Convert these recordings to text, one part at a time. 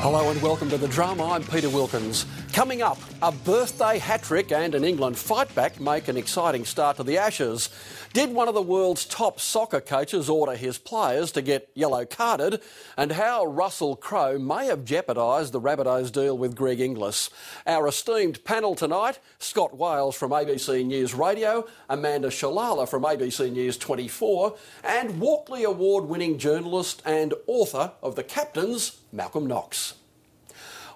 Hello and welcome to The Drama. I'm Peter Wilkins. Coming up, a birthday hat-trick and an England fight-back make an exciting start to the Ashes. Did one of the world's top soccer coaches order his players to get yellow-carded? And how Russell Crowe may have jeopardised the Rabbitohs deal with Greg Inglis. Our esteemed panel tonight, Scott Wales from ABC News Radio, Amanda Shalala from ABC News 24, and Walkley Award-winning journalist and author of The Captains, Malcolm Knox.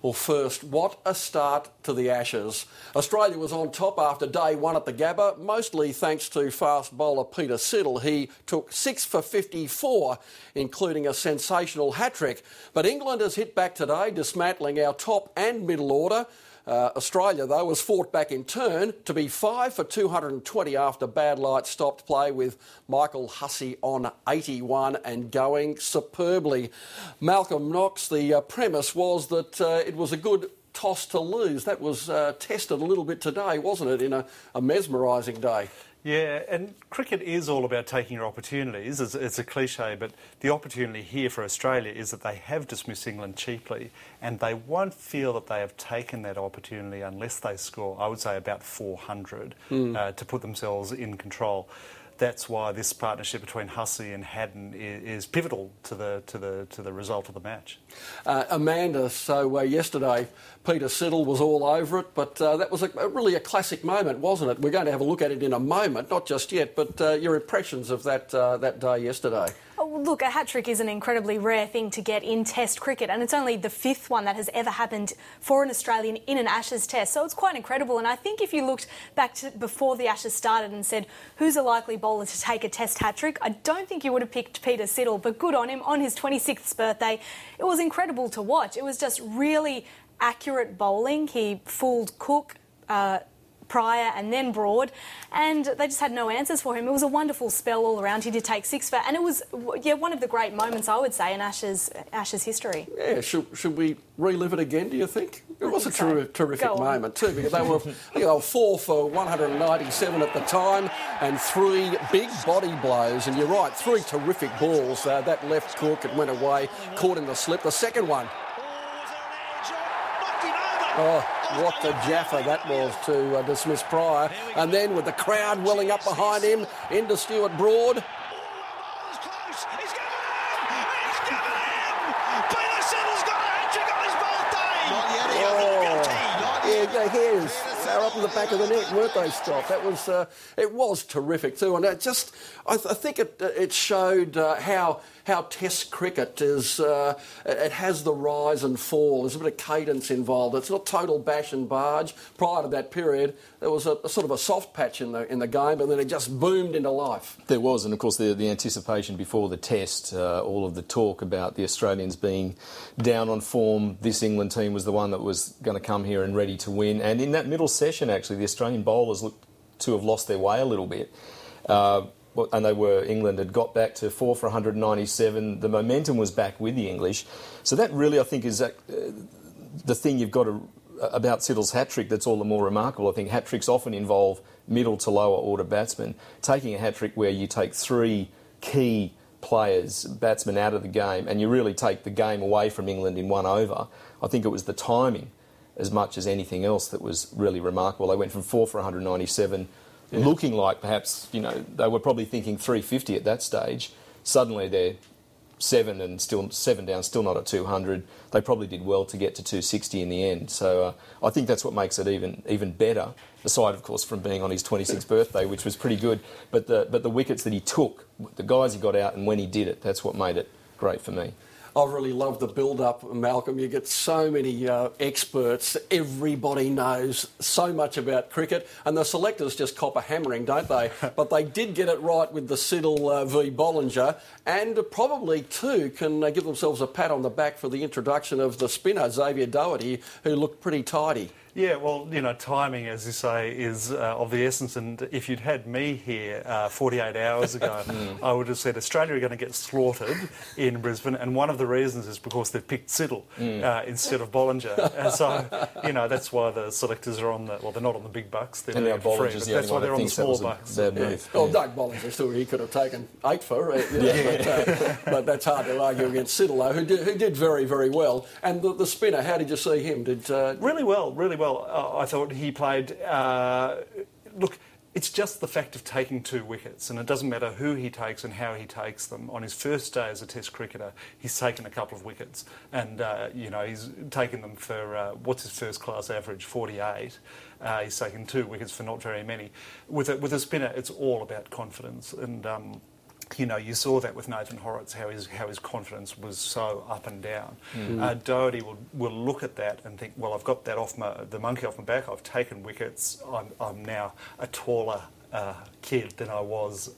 Well, first, what a start to the Ashes. Australia was on top after day one at the Gabba, mostly thanks to fast bowler Peter Siddle. He took 6 for 54, including a sensational hat-trick. But England has hit back today, dismantling our top and middle order. Australia, though, was fought back in turn to be 5 for 220 after bad light stopped play with Michael Hussey on 81 and going superbly. Malcolm Knox, the premise was that it was a good toss to lose. That was tested a little bit today, wasn't it, in a mesmerising day? Yeah, and cricket is all about taking your opportunities. It's a cliche, but the opportunity here for Australia is that they have dismissed England cheaply, and they won't feel that they have taken that opportunity unless they score, I would say, about 400 to put themselves in control. That's why this partnership between Hussey and Haddon is pivotal to the result of the match. Amanda, so yesterday Peter Siddle was all over it, but that was really a classic moment, wasn't it? We're going to have a look at it in a moment, not just yet, but your impressions of that day yesterday. Oh, look, a hat-trick is an incredibly rare thing to get in Test cricket, and it's only the 5th one that has ever happened for an Australian in an Ashes Test, so it's quite incredible. And I think if you looked back to before the Ashes started and said, who's a likely bowler to take a Test hat-trick, I don't think you would have picked Peter Siddle, but good on him. On his 26th birthday, it was incredible to watch. It was just really accurate bowling. He fooled Cook, Pryor and then Broad, and they just had no answers for him. It was a wonderful spell all around. He did take 6 for, and it was one of the great moments, I would say, in Ashes history. Yeah, should we relive it again, do you think? It was a terrific moment too, because they were 4 for 197 at the time and 3 big body blows, and you're right, 3 terrific balls. That left Cook, it went away, caught in the slip. The second one. Oh, what the jaffa that was to dismiss Pryor. And then with the crowd welling up behind him, into Stuart Broad. He's close. He's given him! He's given him! Peter Siddle's got a hat-trick on his birthday! Not yet. Not yet. They were up in the back of the net, weren't they, Scott? That was, it was terrific too. And it just, I think it showed how Test cricket is, it has the rise and fall. There's a bit of cadence involved. It's not total bash and barge. Prior to that period, there was a sort of a soft patch in the game, and then it just boomed into life. There was, and of course the anticipation before the Test, all of the talk about the Australians being down on form. This England team was the one that was going to come here and ready to win. And in that middle session, actually, the Australian bowlers looked to have lost their way a little bit. And England had got back to 4 for 197. The momentum was back with the English. So that really, I think, is the thing you've got about Siddle's hat-trick that's all the more remarkable. I think hat-tricks often involve middle to lower order batsmen. Taking a hat-trick where you take 3 key players, batsmen out of the game, and you really take the game away from England in 1 over, I think it was the timing as much as anything else that was really remarkable. They went from 4 for 197... Yeah. Looking like perhaps, they were probably thinking 350 at that stage. Suddenly they're 7 down, still not at 200. They probably did well to get to 260 in the end. So I think that's what makes it even better, aside, of course, from being on his 26th birthday, which was pretty good. But the wickets that he took, the guys he got out and when he did it, that's what made it great for me. I really love the build-up, Malcolm. You get so many experts. Everybody knows so much about cricket, and the selectors just cop a hammering, don't they? But they did get it right with the Siddle v Bollinger, and probably, too, can give themselves a pat on the back for the introduction of the spinner, Xavier Doherty, who looked pretty tidy. Yeah, well, timing, as you say, is of the essence. And if you'd had me here 48 hours ago, I would have said Australia are going to get slaughtered in Brisbane. And one of the reasons is because they've picked Siddle instead of Bollinger. And so, that's why the selectors are on the... Well, they're not on the big bucks. They're now free, Bollinger's but that's why they're on the small bucks. Bad move. Well, Doug Bollinger still, he could have taken 8 for it. But that's hard to argue against Siddle, though, who did very, very well. And the spinner, how did you see him? Really well, really well. I thought he played... look, it's just the fact of taking 2 wickets, and it doesn't matter who he takes and how he takes them. On his first day as a Test cricketer, he's taken a couple of wickets, and he's taken them for what's his first class average, 48. He's taken 2 wickets for not very many. With a spinner, it's all about confidence, and you saw that with Nathan Horrocks, how his confidence was so up and down. Doherty will look at that and think, well, I've got that the monkey off my back. I've taken wickets. I'm now a taller kid than I was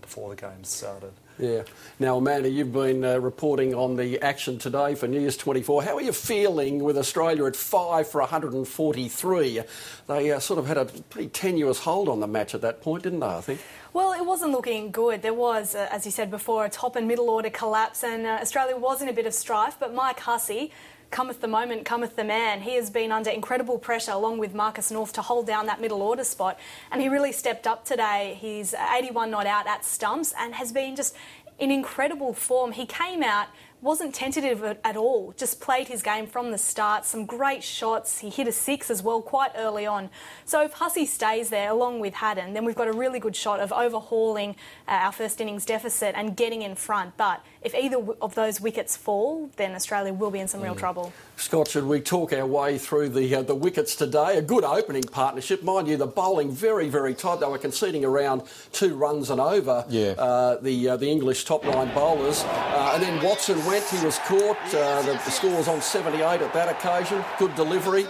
before the game started. Yeah. Now, Amanda, you've been reporting on the action today for News 24. How are you feeling with Australia at 5 for 143? They sort of had a pretty tenuous hold on the match at that point, didn't they, I think? Well, it wasn't looking good. There was, as you said before, a top and middle order collapse, and Australia was in a bit of strife, but Mike Hussey, cometh the moment, cometh the man. He has been under incredible pressure, along with Marcus North, to hold down that middle order spot, and he really stepped up today. He's 81 not out at stumps and has been just in incredible form. He came out, wasn't tentative at all, just played his game from the start, some great shots. He hit a 6 as well quite early on. So if Hussey stays there along with Haddon, then we've got a really good shot of overhauling our first innings deficit and getting in front. But if either of those wickets fall, then Australia will be in some real trouble. Scott, should we talk our way through the wickets today? A good opening partnership. Mind you, the bowling very, very tight. They were conceding around 2 runs and over, the English top-line bowlers. And then Watson went, he was caught. The score was on 78 at that occasion. Good delivery.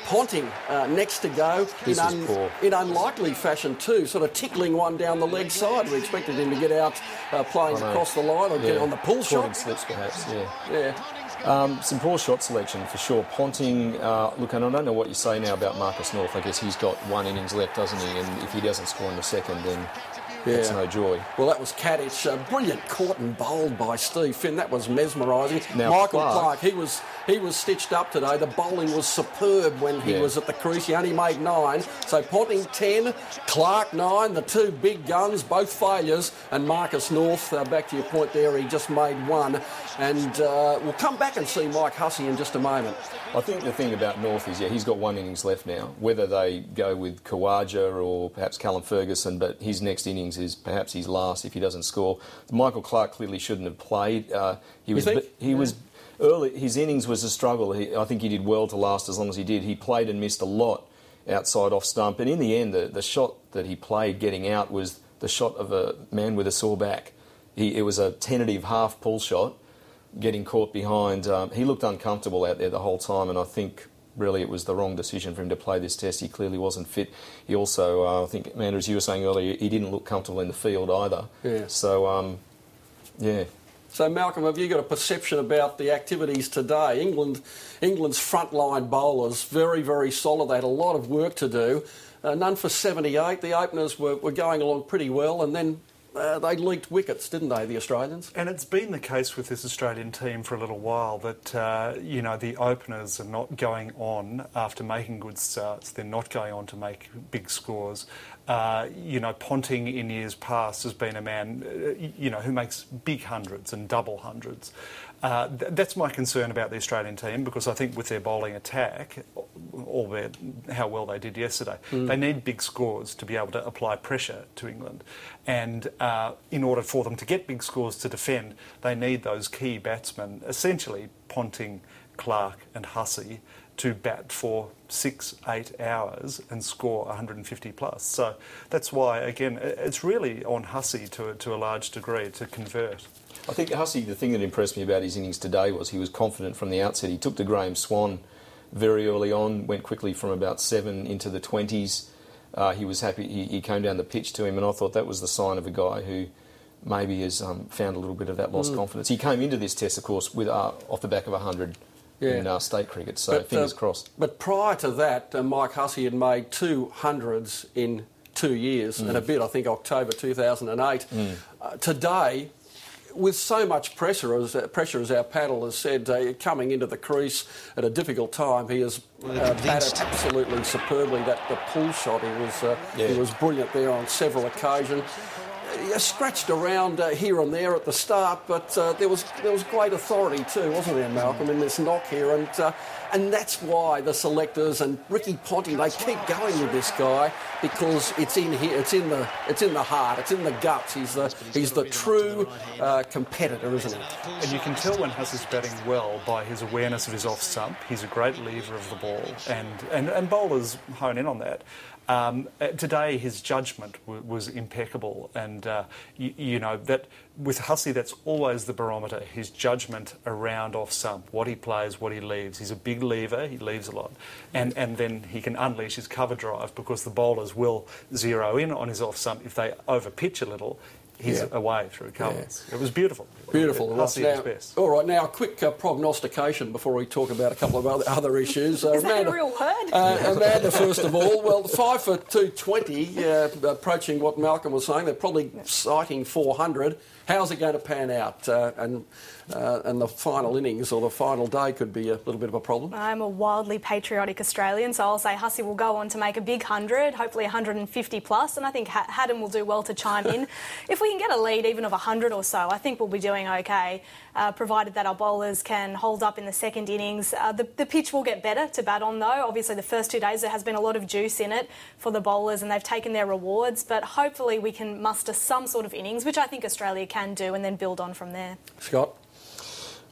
Ponting next to go in unlikely fashion too, sort of tickling one down the leg side. We expected him to get out playing across the line or get on the pull shot. Slips perhaps, some poor shot selection for sure. Ponting, look, and I don't know what you say now about Marcus North. I guess he's got 1 innings left, doesn't he? And if he doesn't score in the second, then it's no joy. Well, that was Kadich. Brilliant caught and bowled by Steve Finn. That was mesmerising. Now, Michael Clark, he was stitched up today. The bowling was superb when he was at the crease. He only made 9. So Ponting 10, Clark 9. The 2 big guns, both failures. And Marcus North, back to your point there, he just made 1. And we'll come back and see Mike Hussey in just a moment. I think the thing about North is, he's got 1 innings left now. Whether they go with Khawaja or perhaps Callum Ferguson, but his next innings is perhaps his last if he doesn't score. Michael Clark clearly shouldn't have played. He was early. His innings was a struggle. I think he did well to last as long as he did. He played and missed a lot outside off stump, and in the end, the shot that he played getting out was the shot of a man with a sore back. It was a tentative half pull shot, getting caught behind. He looked uncomfortable out there the whole time, and I think really it was the wrong decision for him to play this test. He clearly wasn't fit. He also, I think, Amanda, as you were saying earlier, he didn't look comfortable in the field either. Yeah. So, So, Malcolm, have you got a perception about the activities today? England's frontline bowlers, very, very solid. They had a lot of work to do. None for 78. The openers were going along pretty well, and then they leaked wickets, didn't they, the Australians? And it's been the case with this Australian team for a little while that, the openers are not going on after making good starts. They're not going on to make big scores. Ponting in years past has been a man, who makes big hundreds and double hundreds. That's my concern about the Australian team, because I think with their bowling attack, albeit how well they did yesterday, they need big scores to be able to apply pressure to England. And in order for them to get big scores to defend, they need those key batsmen, essentially Ponting, Clark and Hussey, to bat for 6-8 hours and score 150 plus. So that's why, again, it's really on Hussey to a large degree to convert. I think Hussey, the thing that impressed me about his innings today was he was confident from the outset. He took to Graham Swan very early on, went quickly from about 7 into the 20s. He was happy. He came down the pitch to him, and I thought that was the sign of a guy who maybe has found a little bit of that lost confidence. He came into this test, of course, with off the back of 100 in state cricket. So fingers crossed. But prior to that, Mike Hussey had made 200s in 2 years and a bit, I think October 2008. Today, with so much pressure, as our panel has said, coming into the crease at a difficult time, he has batted absolutely superbly. The pull shot, he was brilliant there on several occasions. Scratched around here and there at the start, but there was great authority too, wasn't there, Malcolm, in this knock here, and that's why the selectors and Ricky Ponting, they keep going with this guy, because it's in here, it's in the heart, it's in the guts. He's the true competitor, isn't he? And you can tell when Hussey's batting well by his awareness of his off stump. He's a great lever of the ball, and bowlers hone in on that. Today his judgment was impeccable, and you know that with Hussey that's always the barometer, his judgment around off stump, what he plays, what he leaves. He's a big lever, he leaves a lot, and then he can unleash his cover drive, because the bowlers will zero in on his off stump. If they over pitch a little, he's away through covers. It was beautiful. Beautiful. Hussey at his best. All right, now a quick prognostication before we talk about a couple of other issues. Is that a real word? Amanda, first of all, well, 5 for 220, approaching what Malcolm was saying. They're probably sighting 400. How's it going to pan out? And the final innings or the final day could be a little bit of a problem. I'm a wildly patriotic Australian, so I'll say Hussey will go on to make a big 100, hopefully 150 plus, and I think Haddon will do well to chime in. If we can get a lead even of 100 or so, I think we'll be doing okay, provided that our bowlers can hold up in the second innings. The pitch will get better to bat on, though. Obviously, the first 2 days there has been a lot of juice in it for the bowlers, and they've taken their rewards, but hopefully we can muster some sort of innings, which I think Australia can do, and then build on from there. Scott?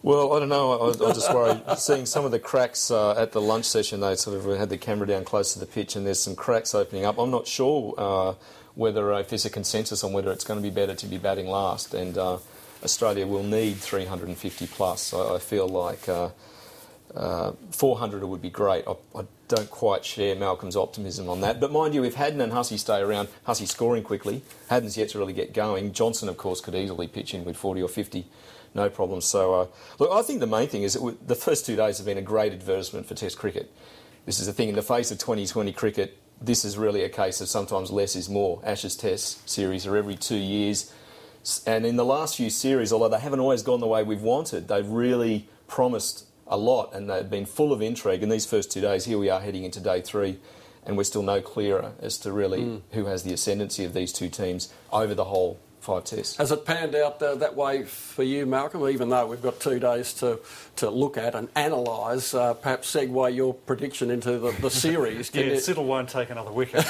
Well, I don't know. I just worry. Seeing some of the cracks at the lunch session, they sort of had the camera down close to the pitch, and there's some cracks opening up. I'm not sure whether if there's a consensus on whether it's going to be better to be batting last, and Australia will need 350 plus. So I feel like 400 would be great. I don't quite share Malcolm's optimism on that. But mind you, if Haddon and Hussey stay around, Hussey scoring quickly, Haddon's yet to really get going. Johnson, of course, could easily pitch in with 40 or 50. No problem. So, look, I think the main thing is that the first 2 days have been a great advertisement for Test cricket. This is the thing, in the face of 2020 cricket, this is really a case of sometimes less is more. Ashes Test series are every 2 years. And in the last few series, although they haven't always gone the way we've wanted, they've really promised a lot, and they've been full of intrigue. In these first 2 days, here we are heading into day 3, and we're still no clearer as to really who has the ascendancy of these two teams over the whole 5 tests. Has it panned out that way for you, Malcolm, even though we've got 2 days to look at and analyse, perhaps segue your prediction into the series? Siddle won't take another wicket.